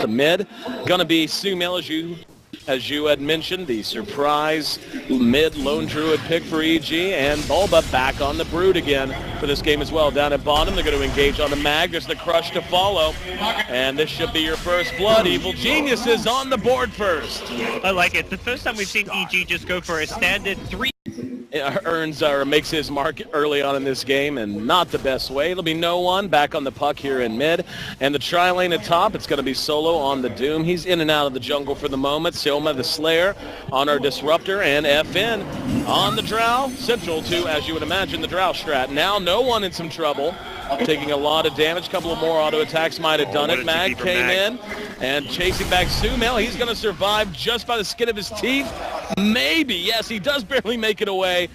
The mid, gonna be Sumail, as you had mentioned, the surprise mid lone druid pick for EG, and Bulba back on the Brood again for this game as well. Down at bottom, they're going to engage on the Mag. There's the Crush to follow, and this should be your first blood. Evil Geniuses on the board first. I like it. The first time we've seen EG just go for a standard 3. Earns or makes his mark early on in this game, and not the best way. It'll be no one back on the puck here in mid, and the tri-lane at top, it's going to be Solo on the Doom. He's in and out of the jungle for the moment. Silma the Slayer on our Disruptor, and FN on the Drow, central to, as you would imagine, the Drow strat. Now no one in some trouble, taking a lot of damage. A couple of more auto attacks might have done it. Mag came in and chasing back Sumail. He's going to survive just by the skin of his teeth. Maybe, yes, he does barely make it away.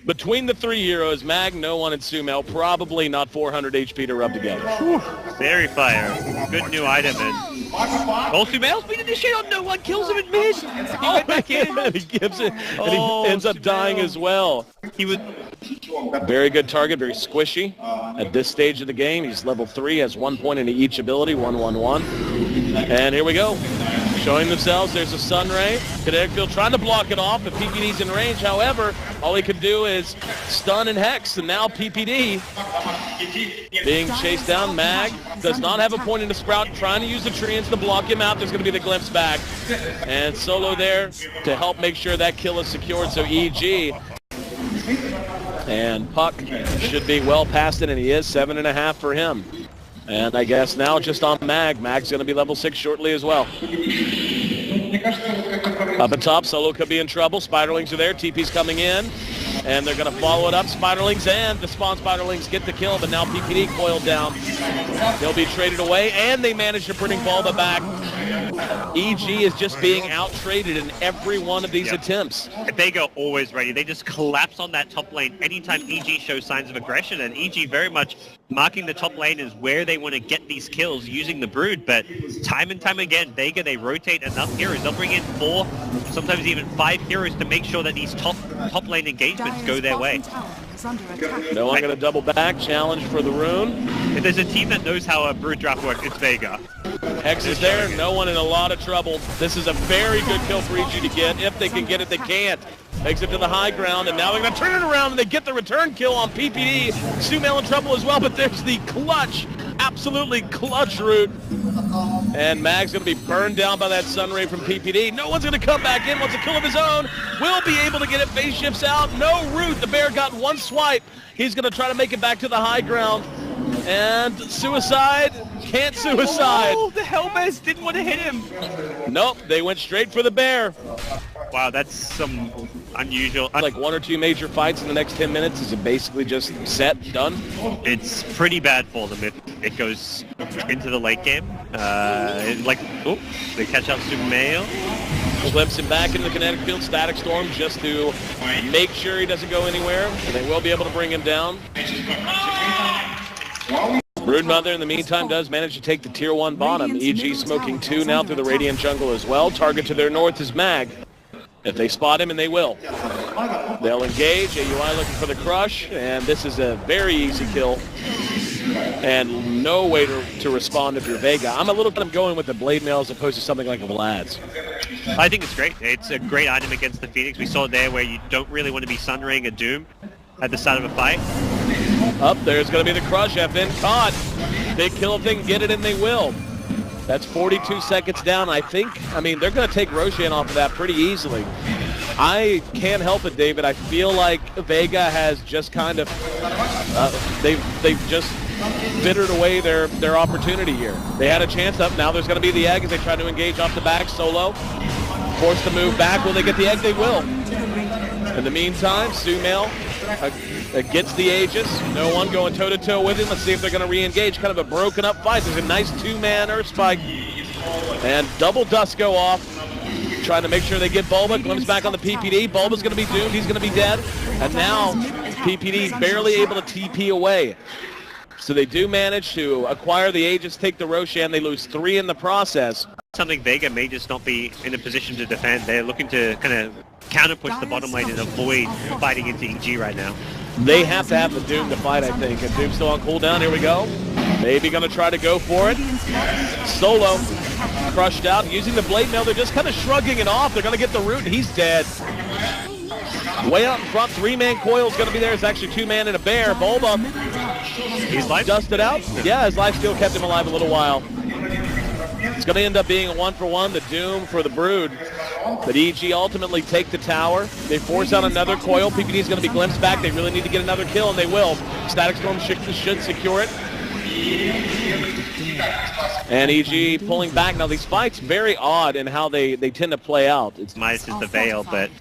Between the three heroes, Mag, no one, and Sumail, probably not 400 HP to rub together. Whew, very fire. Good new item. And Sumail's been initiated on no one, kills him in mid. He went back in. And he gives it, and he ends up dying as well. He was very good target, very squishy. At this stage of the game, he's level 3, has 1 point into each ability, 1-1-1. And here we go. Showing themselves, there's a Sunray. Kinetic Field trying to block it off, but PPD's in range. However, all he could do is stun and hex, and now PPD being chased down. Mag does not have a point in the Sprout, trying to use the treants to block him out. There's going to be the glimpse back. And Solo there to help make sure that kill is secured, so EG. And Puck should be well past it, and he is 7.5 for him. And I guess now just on Mag. Mag's going to be level 6 shortly as well. Up at top, Solo could be in trouble. Spiderlings are there. TP's coming in. And they're going to follow it up. Spiderlings and the spawn Spiderlings get the kill, but now PPD coiled down. They'll be traded away, and they manage to bring Bulba back. EG is just being out-traded in every one of these attempts. Vega always ready. They just collapse on that top lane anytime EG shows signs of aggression, and EG very much marking the top lane is where they want to get these kills using the Brood, but time and time again, Vega, they rotate enough heroes. They'll bring in 4, sometimes even 5 heroes to make sure that these top lane engagements go their way. No one going to double back. Challenge for the rune. If there's a team that knows how a Brood draft works, it's Vega. Hex is there. No one in a lot of trouble. This is a very good kill for EG to get. If they can get it, they can't. Takes it to the high ground, and now they're going to turn it around, and they get the return kill on PPD. Sumail in trouble as well, but there's the clutch, absolutely clutch root. And Mag's going to be burned down by that Sunray from PPD. No one's going to come back in. Wants a kill of his own. Will be able to get it. Phase shifts out. No root. The bear got one swipe. He's going to try to make it back to the high ground. And suicide. Can't suicide. Oh, the Hellbears didn't want to hit him. Nope, they went straight for the bear. Wow, that's some unusual. Like 1 or 2 major fights in the next 10 minutes. Is it basically just set, done? It's pretty bad for them if it goes into the late game. They catch up Sumail. Flips him back into the kinetic field. Static Storm just to make sure he doesn't go anywhere. And they will be able to bring him down. Broodmother, in the meantime, does manage to take the tier 1 bottom. EG smoking 2 now through the Radiant jungle as well. Target to their north is Mag. If they spot him, and they will. They'll engage. AUI looking for the crush, and this is a very easy kill. And no way to respond if you're Vega. I'm a little bit going with the Blade Mail as opposed to something like a Vlad's. I think it's great. It's a great item against the Phoenix. We saw it there where you don't really want to be Sunraying a Doom at the start of a fight. Up there's going to be the crush. FN caught. Big kill if they can get it, and they will. That's 42 seconds down, I think. I mean, they're going to take Roshan off of that pretty easily. I can't help it, David. I feel like Vega has just kind of, they've just bittered away their opportunity here. They had a chance up. Now there's going to be the egg as they try to engage off the back. Solo forced to move back. Will they get the egg? They will. In the meantime, Sumail gets the Aegis. No one going toe-to-toe with him. Let's see if they're going to re-engage. Kind of a broken up fight. There's a nice 2-man Earth Spike. And double dust go off. Trying to make sure they get Bulba. Glimpse back on the PPD. Bulba's going to be doomed. He's going to be dead. And now PPD barely able to TP away. So they do manage to acquire the Aegis, take the Roshan. They lose 3 in the process. Something Vega may just not be in a position to defend. They're looking to kind of counter-push the bottom lane and avoid fighting into EG right now. They have to have the Doom to fight, I think. And Doom's still on cooldown. Here we go. Maybe going to try to go for it. Solo crushed out. Using the blade mail, they're just kind of shrugging it off. They're going to get the root, and he's dead. Way out in front, 3-man coil's going to be there. It's actually 2-man and a bear. Bulba, He's life dusted out. Yeah, his life steal kept him alive a little while. It's going to end up being a 1-for-1, the doom for the Brood. But EG ultimately take the tower. They force out another coil. PPD is going to be glimpsed back. They really need to get another kill, and they will. Static Storm should secure it. And EG pulling back. Now, these fights very odd in how they tend to play out. It's Midas is the Veil, but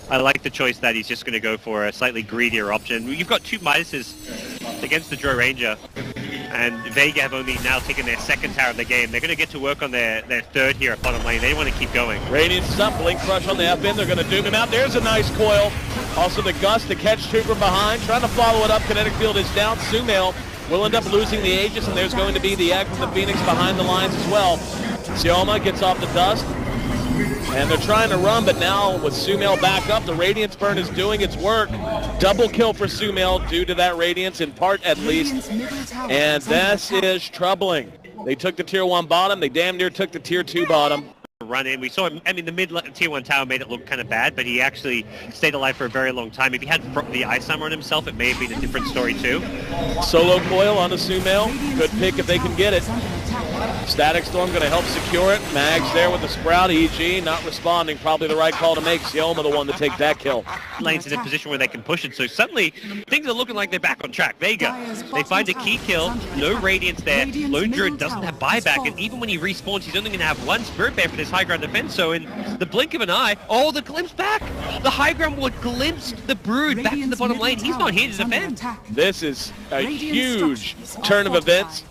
I like the choice that he's just going to go for a slightly greedier option. You've got two Midases against the Drow Ranger, and Vega have only now taken their second tower of the game. They're going to get to work on their third here at bottom lane. They want to keep going. Radiance is up, Blink Crush on the F-end. They're going to doom him out. There's a nice coil. Also the Gust to catch two from behind. Trying to follow it up. Kinetic Field is down. Sumail will end up losing the Aegis, and there's going to be the egg from the Phoenix behind the lines as well. Sioma gets off the dust. And they're trying to run, but now with Sumail back up, the Radiance Burn is doing its work. Double kill for Sumail due to that Radiance, in part at least. And this is troubling. They took the Tier 1 bottom. They damn near took the Tier 2 bottom. Run in. We saw him, I mean, the mid Tier 1 tower made it look kind of bad, but he actually stayed alive for a very long time. If he had the Ice Armor on himself, it may have been a different story too. Solo coil on the Sumail. Good pick if they can get it. Static Storm going to help secure it. Mag's there with the Sprout. EG not responding. Probably the right call to make. Sioma the one to take that kill. Lane's in a position where they can push it, so suddenly things are looking like they're back on track. Vega, they find a key kill. No Radiance there. Lone Druid doesn't have buyback, and even when he respawns, he's only going to have one Spirit Bear for this high ground defense, so in the blink of an eye, oh, the glimpse back! The high ground would glimpse the Brood back to the bottom lane. He's not here to defend. This is a huge turn of events,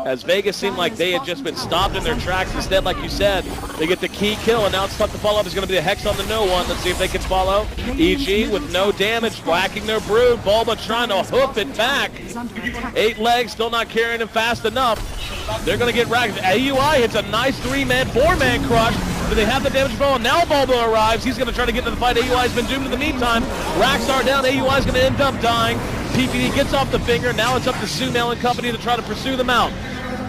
as Vegas seemed like they had just been stopped in their tracks. Instead, like you said, they get the key kill, and now it's tough to follow up. It's going to be a Hex on the no one. Let's see if they can follow. EG with no damage, whacking their Brood. Bulba trying to hoof it back. 8 legs, still not carrying him fast enough. They're going to get racked. AUI hits a nice 3-man, 4-man crush. Do they have the damage ball? Now Bulba arrives. He's going to try to get into the fight. AUI's been doomed in the meantime. Racks are down. AUI's going to end up dying. PPD gets off the finger. Now it's up to Sumail and company to try to pursue them out.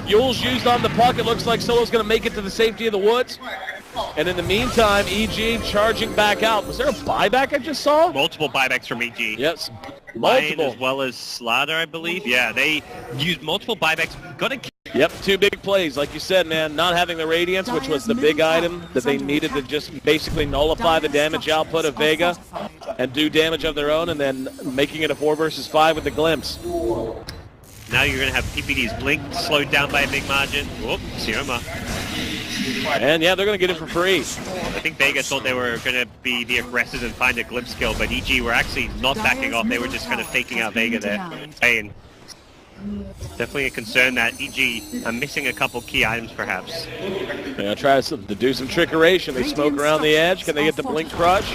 Yule's used on the puck. It looks like Solo's going to make it to the safety of the woods. And in the meantime, EG charging back out. Was there a buyback I just saw? Multiple buybacks from EG. Yes, Lion multiple. as well as Slaughter, I believe. Yeah, they used multiple buybacks. Yep, 2 big plays. Like you said, man, not having the Radiance, which was the big item that they needed to just basically nullify the damage output of Vega and do damage of their own, and then making it a 4 versus 5 with the Glimpse. Now you're going to have PPD's Blink slowed down by a big margin. Whoop, Sioma. And yeah, they're going to get it for free. I think Vega thought they were going to be the aggressors and find a glimpse kill, but EG were actually not backing off. They were just kind of faking out Vega there. And definitely a concern that EG are missing a couple key items, perhaps. Yeah, try to do some trickeration. They smoke around the edge. Can they get the Blink Crush?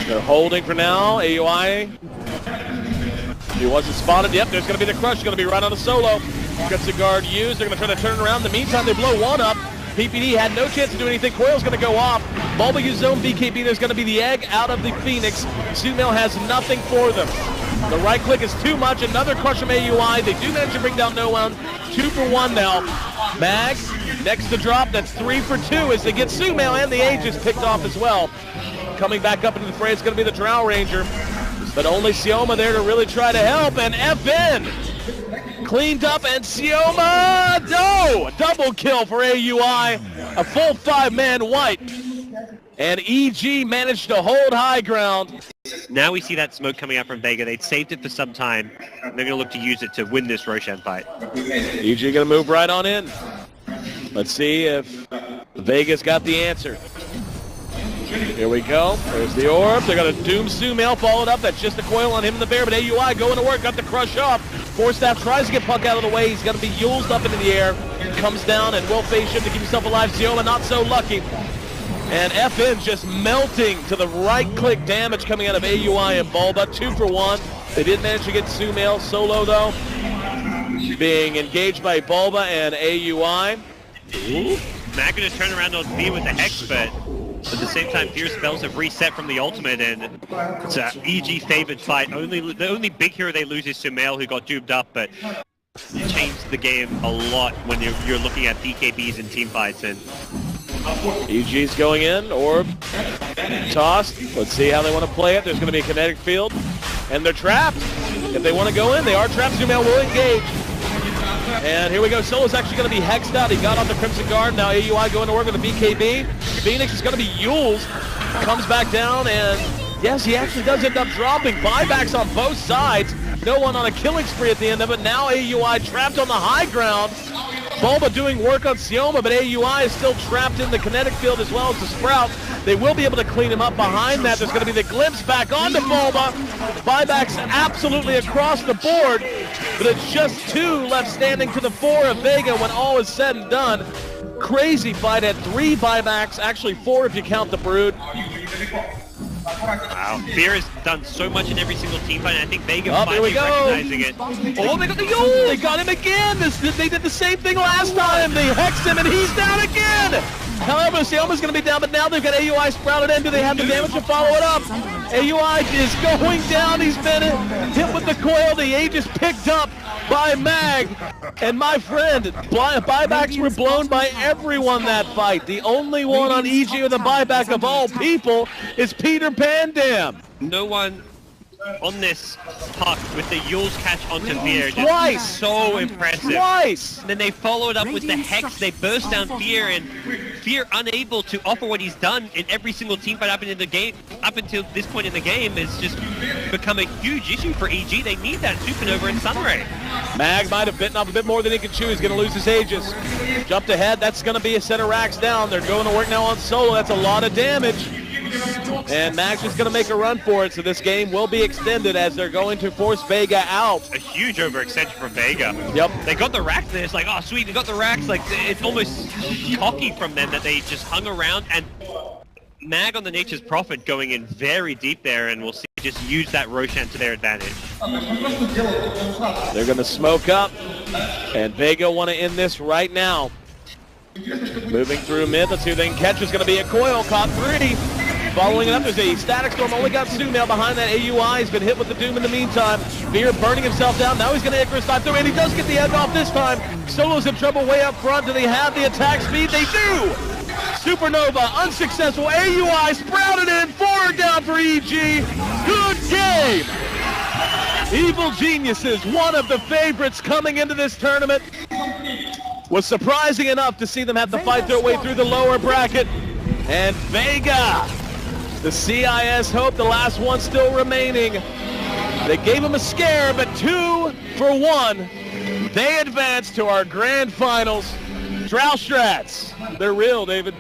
They're holding for now. AUI. He wasn't spotted. Yep, there's going to be the Crush. Going to be right on the Solo. Gets the guard used. They're going to try to turn it around. In the meantime, they blow one up. PPD had no chance to do anything. Coil's going to go off. Bulba used zone BKB. There's going to be the egg out of the Phoenix. Sumail has nothing for them. The right click is too much. Another crush from AUI. They do manage to bring down no one. 2 for 1 now. Mag next to drop. That's 3 for 2 as they get Sumail and the Aegis picked off as well. Coming back up into the fray, it's going to be the Drow Ranger. But only Sioma there to really try to help. And FN cleaned up, and Sioma, no! Double kill for AUI. A full 5-man wipe. And EG managed to hold high ground. Now we see that smoke coming out from Vega. They'd saved it for some time. They're going to look to use it to win this Roshan fight. EG going to move right on in. Let's see if Vega's got the answer. Here we go. There's the orb. They're going to doom Sumail, followed up. That's just a coil on him and the bear, but AUI going to work. Got the crush off. Forstaff tries to get Puck out of the way. He's going to be Yulesed up into the air. Comes down and will face him to keep himself alive. Sioma not so lucky. And FN just melting to the right-click damage coming out of AUI and Bulba. 2 for 1. They did manage to get Sumail. Solo, though, being engaged by Bulba and AUI. Mag going to turn around on B with the Hex, but at the same time, Fierce spells have reset from the ultimate, and it's an EG favored fight. The only big hero they lose is Sumail, who got duped up, but changed the game a lot when you're looking at BKBs and team fights. And EG's going in, orb, tossed. Let's see how they want to play it. There's going to be a kinetic field, and they're trapped. If they want to go in, they are trapped. Zoomail will engage. And here we go. Solo's actually going to be hexed out. He got on the Crimson Guard. Now AUI going to work with the BKB. Phoenix is going to be Yules. Comes back down, and yes, he actually does end up dropping. Buybacks on both sides. No one on a killing spree at the end of it. Now AUI trapped on the high ground. Bulba doing work on Sioma, but AUI is still trapped in the kinetic field as well as the Sprout. They will be able to clean him up behind that. There's going to be the glimpse back onto Bulba. Buybacks absolutely across the board, but it's just 2 left standing to the 4 of Vega when all is said and done. Crazy fight at 3 buybacks, actually 4 if you count the Brood. Wow, Fear has done so much in every single team fight, and I think Vega finally recognizing it. Oh, they got the Yule! They got him again! They did the same thing last time! They hexed him, and he's down again! However, Sioma's going to be down, but now they've got AUI sprouted in. Do they have the damage to follow it up? AUI is going down. He's been hit with the coil. The age is picked up by Mag. And my friend, buybacks were blown by everyone that fight. The only one on EG with a buyback of all people is Peter Pan Dam. No one on this puck with the Yule's catch onto Fear. Twice! So impressive. Twice! Then they followed up with the Hex. They burst down Fear, and Fear unable to offer what he's done in every single team fight up until this point in the game has just become a huge issue for EG. They need that Supernova and Sunray. Mag might have bitten off a bit more than he can chew. He's going to lose his Aegis. Jumped ahead. That's going to be a set of racks down. They're going to work now on Solo. That's a lot of damage. And Mag's just going to make a run for it, so this game will be extended as they're going to force Vega out. A huge overextension for Vega. Yep. They got the racks there. It's like, oh, sweet, they got the racks. Like, it's almost cocky from them that they just hung around. And Mag on the Nature's Prophet going in very deep there, and we'll see just use that Roshan to their advantage. They're going to smoke up, and Vega want to end this right now. Moving through mid. Let's see who they can catch. Is going to be a coil. Caught 3. Following it up, there's a static storm. Only got Sumail behind that. AUI has been hit with the Doom in the meantime. Fear burning himself down. Now he's going to Icarus dive through, and he does get the edge off this time. Solo's in trouble way up front. Do they have the attack speed? They do! Supernova, unsuccessful. AUI sprouted in. 4 down for EG. Good game! Evil Geniuses, one of the favorites coming into this tournament. Was surprising enough to see them have to fight their way through the lower bracket. And Vega, the CIS hope, the last one still remaining. They gave him a scare, but 2 for 1. They advance to our grand finals. Drow Strats, they're real, David.